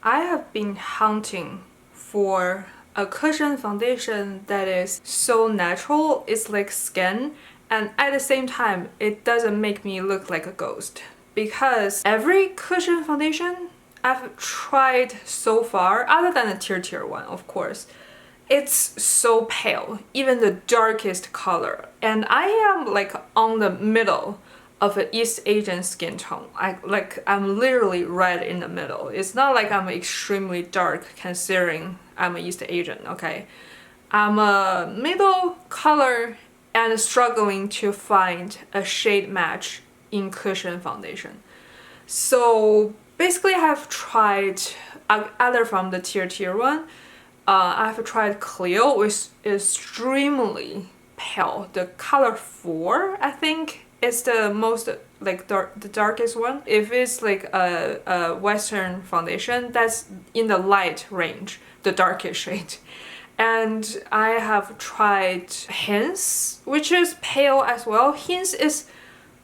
I have been hunting for a cushion foundation that is so natural, it's like skin, and at the same time, it doesn't make me look like a ghost. Because every cushion foundation I've tried so far, other than the tier one, of course, it's so pale, even the darkest color. And I am like on the middle of an East Asian skin tone. I'm literally right in the middle. It's not like I'm extremely dark considering I'm an East Asian, okay? I'm a middle color and struggling to find a shade match in cushion foundation. So basically I have tried other from the tier one. I've tried Clio, which is extremely pale. The color 4, I think, is the most like the darkest one. If it's like a Western foundation, that's in the light range, the darkest shade. And I have tried Hints, which is pale as well. Hints is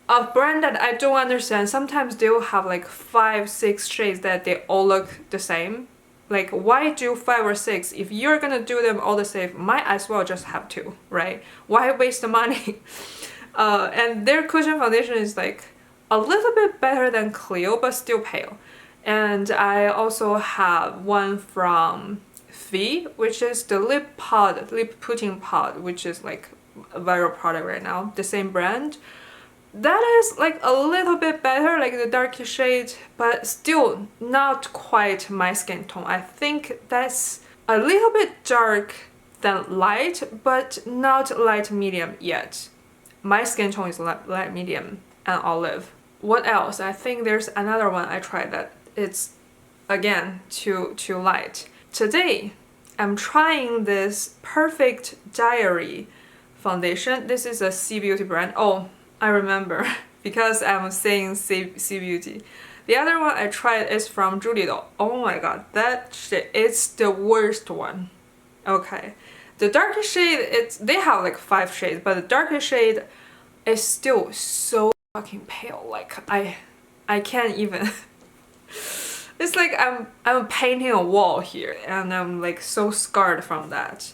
a brand that I don't understand. Sometimes they'll have like 5-6 shades that they all look the same. Like, why do 5 or 6? If you're gonna do them all the same, might as well just have 2, right? Why waste the money? And their cushion foundation is like a little bit better than Clio, but still pale. And I also have one from V, which is the lip putting pod, which is like a viral product right now, the same brand. That is like a little bit better, like the darker shade, but still not quite my skin tone. I think that's a little bit dark than light, but not light medium yet. My skin tone is light medium and olive. What else? I think there's another one I tried that it's again too light. Today I'm trying this Perfect Diary foundation. This is a C Beauty brand. Oh, I remember because I'm saying C Beauty. The other one I tried is from Julie though. Oh my god, that shade, it's the worst one. Okay. The darkest shade, they have like 5 shades, but the darkest shade is still so fucking pale. Like I can't even it's like I'm painting a wall here and I'm like so scarred from that.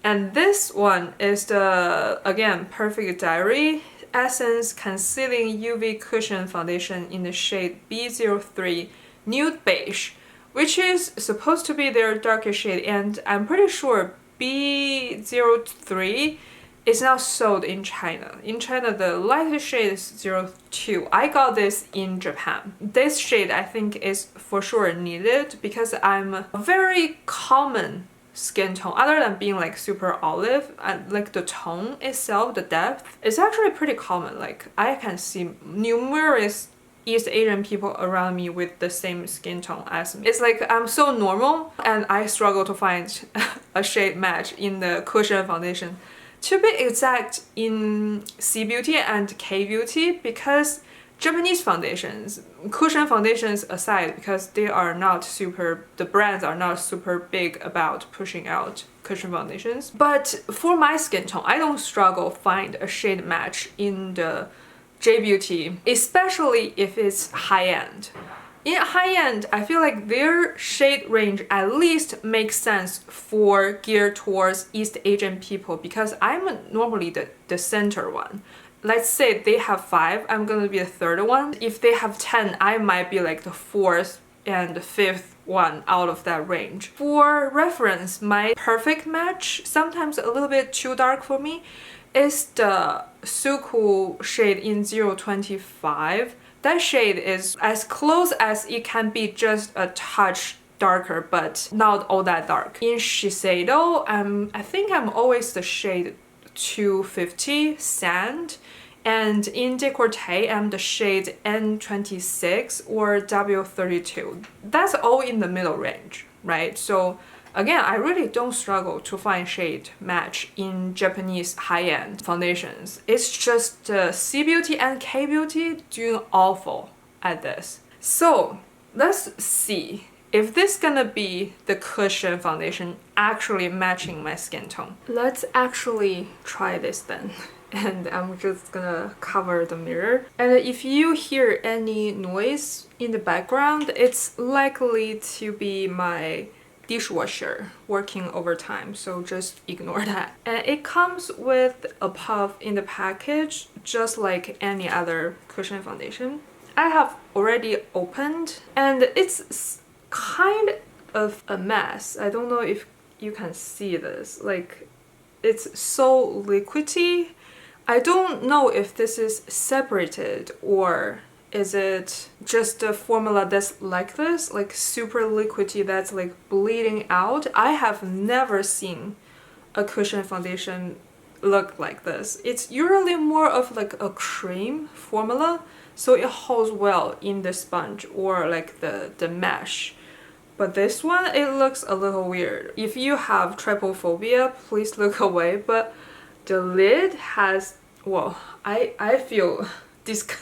And this one is the, again, Perfect Diary Essence Concealing UV Cushion Foundation in the shade B03 Nude Beige, which is supposed to be their darkest shade, and I'm pretty sure B03 is now sold in China. In China, the lightest shade is 02. I got this in Japan. This shade I think is for sure needed because I'm a very common skin tone, other than being like super olive, and like the tone itself, the depth is actually pretty common. Like I can see numerous East Asian people around me with the same skin tone as me. It's like I'm so normal and I struggle to find a shade match in the cushion foundation. To be exact, in C Beauty and K Beauty, because Japanese foundations, cushion foundations aside, because they are not super, the brands are not super big about pushing out cushion foundations. But for my skin tone, I don't struggle find a shade match in the J Beauty, especially if it's high-end. In high-end, I feel like their shade range at least makes sense for geared towards East Asian people because I'm normally the center one. Let's say they have 5, I'm gonna be the third one. If they have 10, I might be like the 4th and the 5th one out of that range. For reference, my perfect match, sometimes a little bit too dark for me, is the SUQQU shade in 025. That shade is as close as it can be, just a touch darker, but not all that dark. In Shiseido, I think I'm always the shade 250 Sand, and in Declutter I'm the shade N26 or W32. That's all in the middle range, right? So again, I really don't struggle to find shade match in Japanese high-end foundations. It's just C Beauty and K Beauty doing awful at this. So let's see if this gonna be the cushion foundation actually matching my skin tone. Let's actually try this then. and I'm just gonna cover the mirror. And if you hear any noise in the background, it's likely to be my dishwasher working overtime, so just ignore that. And it comes with a puff in the package, just like any other cushion foundation. I have already opened, and it's kind of a mess. I don't know if you can see this. Like, it's so liquidy. I don't know if this is separated or is it just a formula that's like this, like super liquidy that's like bleeding out. I have never seen a cushion foundation look like this. It's usually more of like a cream formula, so it holds well in the sponge or like the mesh. But this one, it looks a little weird. If you have trypophobia, please look away. But the lid has, well, I feel disgust.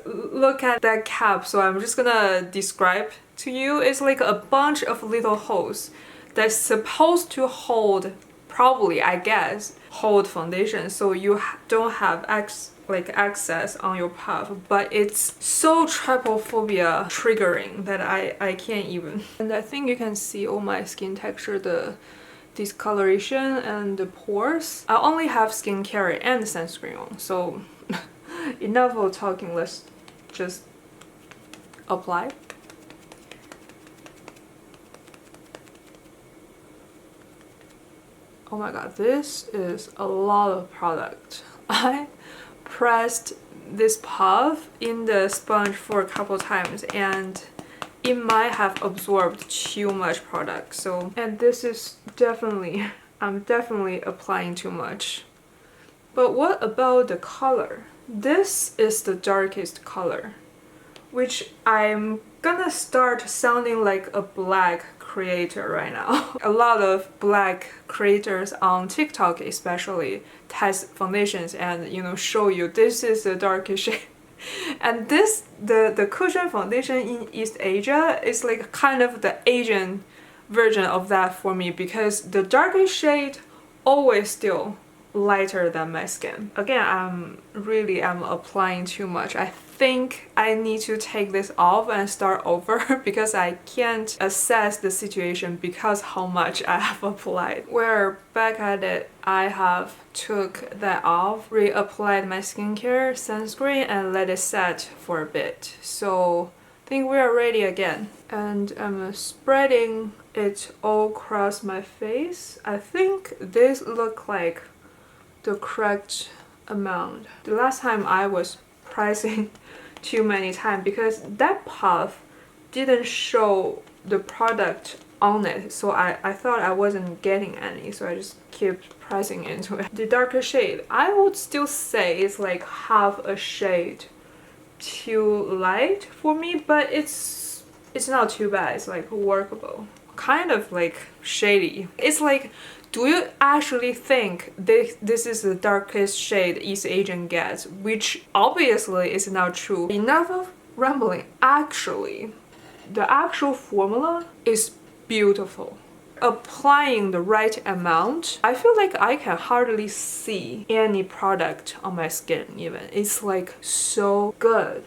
Look at that cap. So I'm just gonna describe to you. It's like a bunch of little holes that's supposed to hold, probably, I guess, hold foundation, so you don't have access on your puff. But it's so trypophobia triggering that I can't even. And I think you can see all my skin texture, the discoloration and the pores. I only have skincare and sunscreen on, so enough of talking, let's just apply. Oh my god, this is a lot of product. I pressed this puff in the sponge for a couple times and it might have absorbed too much product. So, and this is definitely, I'm definitely applying too much. But what about the color? This is the darkest color, which I'm gonna start sounding like a black creator right now. A lot of black creators on TikTok especially test foundations and, you know, show you this is the darkest shade. And this, the cushion foundation in East Asia is like kind of the Asian version of that for me, because the darkest shade always still lighter than my skin. Again, I'm applying too much. I think I need to take this off and start over because I can't assess the situation because how much I have applied. We're back at it. I have took that off, reapplied my skincare, sunscreen, and let it set for a bit. So I think we are ready again. And I'm spreading it all across my face. I think this look like the correct amount. The last time I was pricing too many times because that puff didn't show the product on it, so I thought I wasn't getting any, so I just kept pressing into it. The darker shade, I would still say it's like half a shade too light for me, but it's not too bad. It's like workable. Kind of like shady. It's like, do you actually think this is the darkest shade East Asian gets? Which obviously is not true. Enough of rambling. Actually, the actual formula is beautiful. Applying the right amount, I feel like I can hardly see any product on my skin even. It's like so good.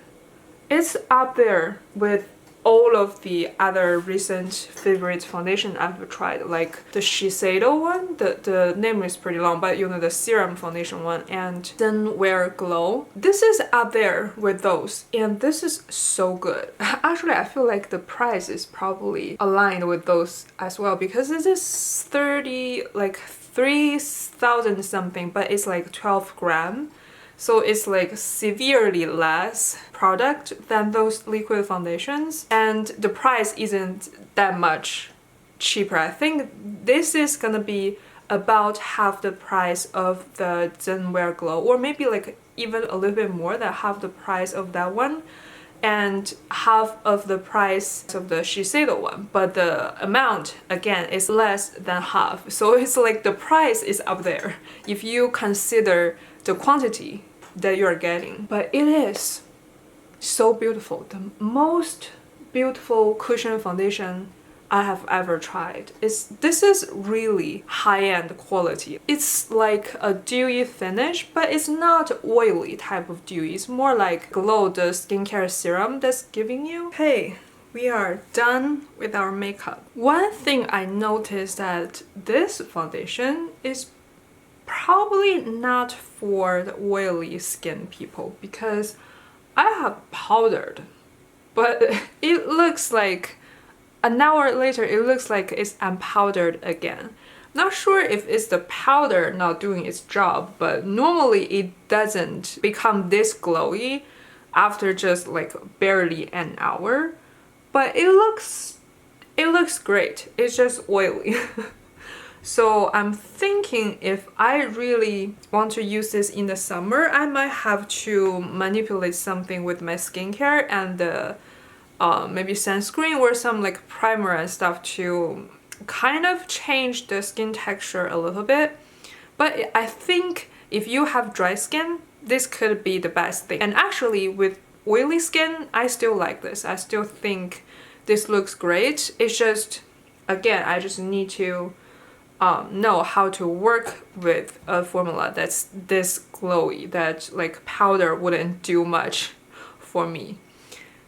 It's up there with all of the other recent favorite foundation I've tried, like the Shiseido one, the name is pretty long, but you know, the serum foundation one, and then Wear Glow. This is up there with those, and this is so good. Actually, I feel like the price is probably aligned with those as well, because this is 3,000 something, but it's like 12 gram. So it's like severely less product than those liquid foundations, and the price isn't that much cheaper. I think this is gonna be about half the price of the Wear Glow, or maybe like even a little bit more than half the price of that one, and half of the price of the Shiseido one, but the amount again is less than half. So it's like the price is up there if you consider the quantity that you're getting. But it is so beautiful. The most beautiful cushion foundation I have ever tried. This is really high-end quality. It's like a dewy finish, but it's not oily type of dewy. It's more like glow, the skincare serum that's giving you. Hey, we are done with our makeup. One thing I noticed that this foundation is probably not for the oily skin people because I have powdered, but it looks like an hour later it looks like it's unpowdered again. Not sure if it's the powder not doing its job, but normally it doesn't become this glowy after just like barely an hour. But it looks great. It's just oily. So I'm thinking if I really want to use this in the summer, I might have to manipulate something with my skincare and maybe sunscreen or some like primer and stuff to kind of change the skin texture a little bit. But I think if you have dry skin, this could be the best thing. And actually with oily skin, I still like this. I still think this looks great. It's just, again, I just need to know how to work with a formula that's this glowy, that like powder wouldn't do much for me.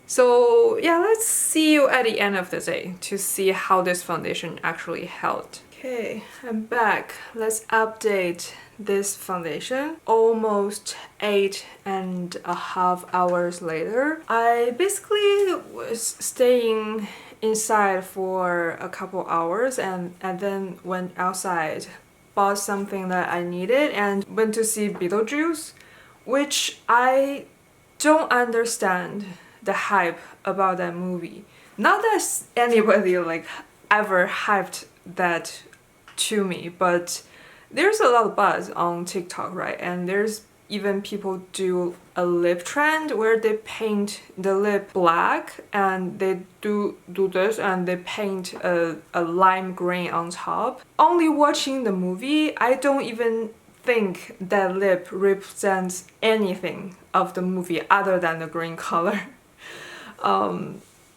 So yeah, let's see you at the end of the day to see how this foundation actually held. Okay, I'm back. Let's update this foundation. Almost 8.5 hours later. I basically was staying inside for a couple hours and then went outside, bought something that I needed and went to see Beetlejuice, which I don't understand the hype about that movie. Not that anybody like ever hyped that to me, but there's a lot of buzz on TikTok, right? And there's even people do a lip trend where they paint the lip black and they do this and they paint a lime green on top. Only watching the movie, I don't even think that lip represents anything of the movie other than the green color.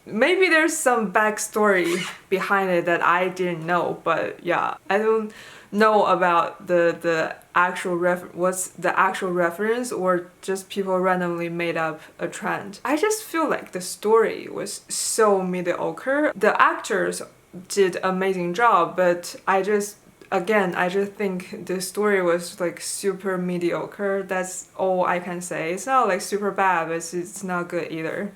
Maybe there's some backstory behind it that I didn't know, but yeah, I don't know about the actual what's the actual reference, or just people randomly made up a trend. I just feel like the story was so mediocre. The actors did amazing job, but I just think the story was like super mediocre. That's all I can say. It's not like super bad, but it's not good either.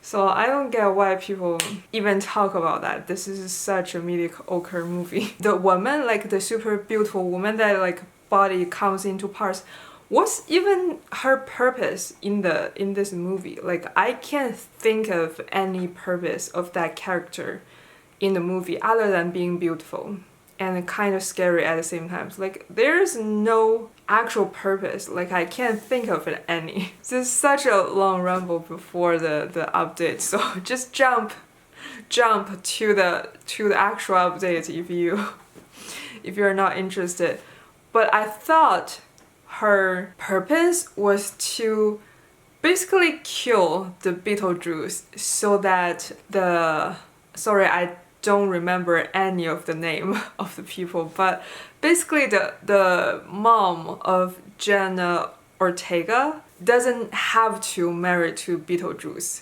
So I don't get why people even talk about that. This is such a mediocre movie. The woman, like the super beautiful woman that like body comes into parts, what's even her purpose in this movie? Like I can't think of any purpose of that character in the movie other than being beautiful and kind of scary at the same time. Like there's no actual purpose. Like I can't think of it any. This is such a long ramble before the update, so just jump to the actual update if you're not interested. But I thought her purpose was to basically kill the Beetlejuice so that I don't remember any of the name of the people, but basically the mom of Jenna Ortega doesn't have to marry to Beetlejuice.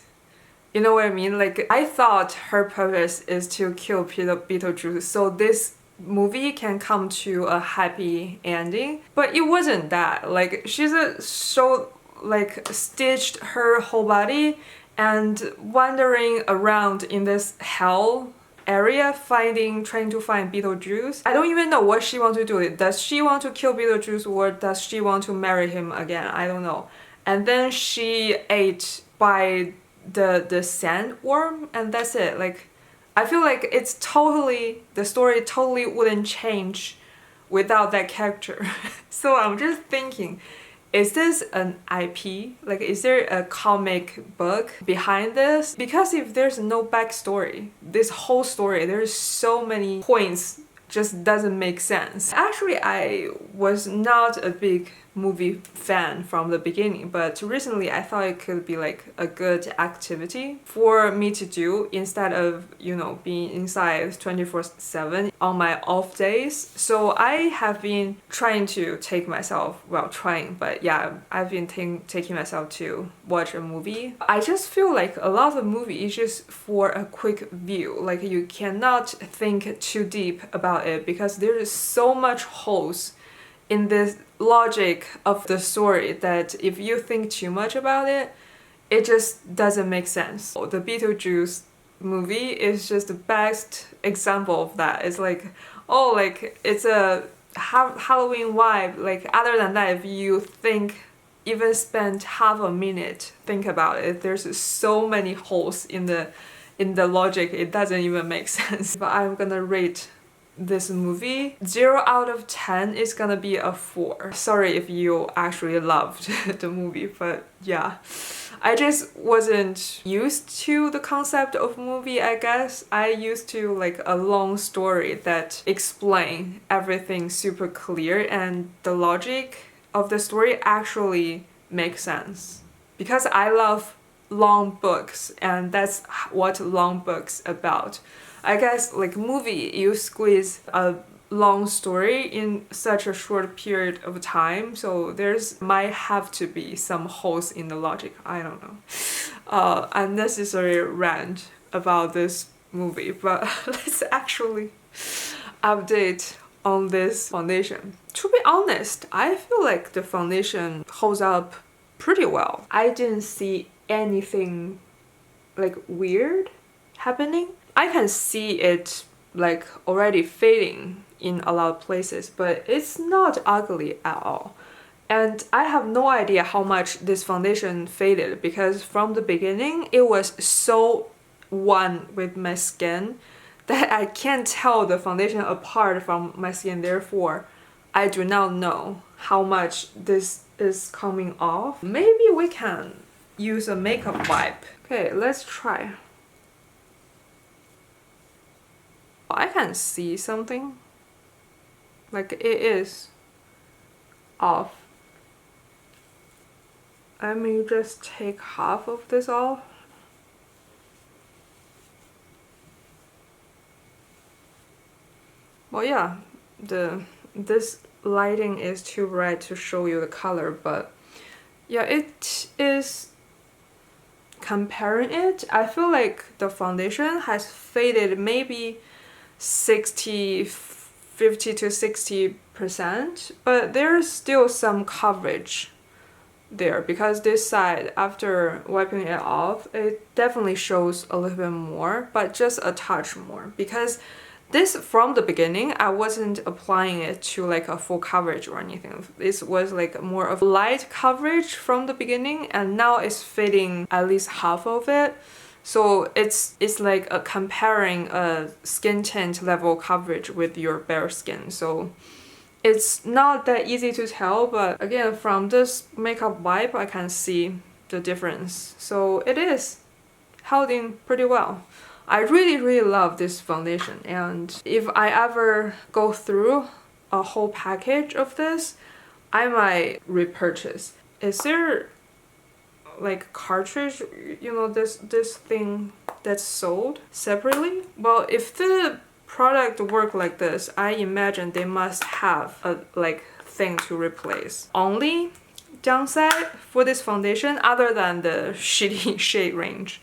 You know what I mean? Like I thought her purpose is to kill Beetlejuice so this movie can come to a happy ending, but it wasn't that. Like she's stitched her whole body and wandering around in this hell area trying to find Beetlejuice. I don't even know what she wants to do. Does she want to kill Beetlejuice or does she want to marry him again? I don't know. And then she ate by the sandworm and that's it. Like I feel like the story totally wouldn't change without that character. So I'm just thinking, is this an IP? Like, is there a comic book behind this? Because if there's no backstory, this whole story, there's so many points just doesn't make sense. Actually, I was not a big movie fan from the beginning, but recently I thought it could be like a good activity for me to do instead of, you know, being inside 24/7 on my off days. So I have been trying to take myself, well, trying, but yeah, I've been taking myself to watch a movie. I just feel like a lot of movie is just for a quick view. Like you cannot think too deep about it because there is so much holes in the logic of the story that if you think too much about it, it just doesn't make sense. The Beetlejuice movie is just the best example of that. It's like, oh, like it's a Halloween vibe. Like other than that, if you think, even spend half a minute think about it, there's so many holes in the logic, it doesn't even make sense. But I'm gonna rate this movie 0 out of 10 is gonna be a 4. Sorry if you actually loved the movie, but yeah, I just wasn't used to the concept of movie, I guess. I used to like a long story that explain everything super clear and the logic of the story actually makes sense. Because I love long books and that's what long books about. I guess like movie, you squeeze a long story in such a short period of time, so there's might have to be some holes in the logic. I don't know. Unnecessary rant about this movie, but let's actually update on this foundation. To be honest, I feel like the foundation holds up pretty well. I didn't see anything like weird happening. I can see it like already fading in a lot of places, but it's not ugly at all. And I have no idea how much this foundation faded because from the beginning it was so one with my skin that I can't tell the foundation apart from my skin. Therefore, I do not know how much this is coming off. Maybe we can use a makeup wipe. Okay, let's try. I can see something, like it is off. I may just take half of this off. Well, yeah, this lighting is too bright to show you the color, but yeah, it is. Comparing it, I feel like the foundation has faded maybe 50 to 60%, but there's still some coverage there because this side, after wiping it off, it definitely shows a little bit more, but just a touch more because this, from the beginning, I wasn't applying it to like a full coverage or anything. This was like more of light coverage from the beginning, and now it's fading at least half of it. So it's like comparing a skin tint level coverage with your bare skin. So it's not that easy to tell, but again, from this makeup wipe, I can see the difference. So it is holding pretty well. I really love this foundation, and if I ever go through a whole package of this, I might repurchase. Is there like cartridge, you know, this thing that's sold separately? Well, if the product work like this, I imagine they must have a like thing to replace. Only downside for this foundation, other than the shitty shade range,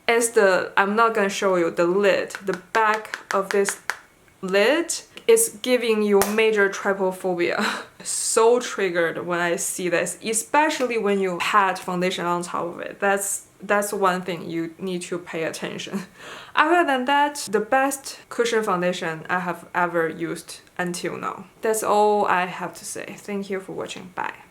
is I'm not gonna show you the lid. The back of this lid is giving you major trypophobia. So triggered when I see this, especially when you pat foundation on top of it. That's one thing you need to pay attention. Other than that, the best cushion foundation I have ever used until now. That's all I have to say. Thank you for watching. Bye.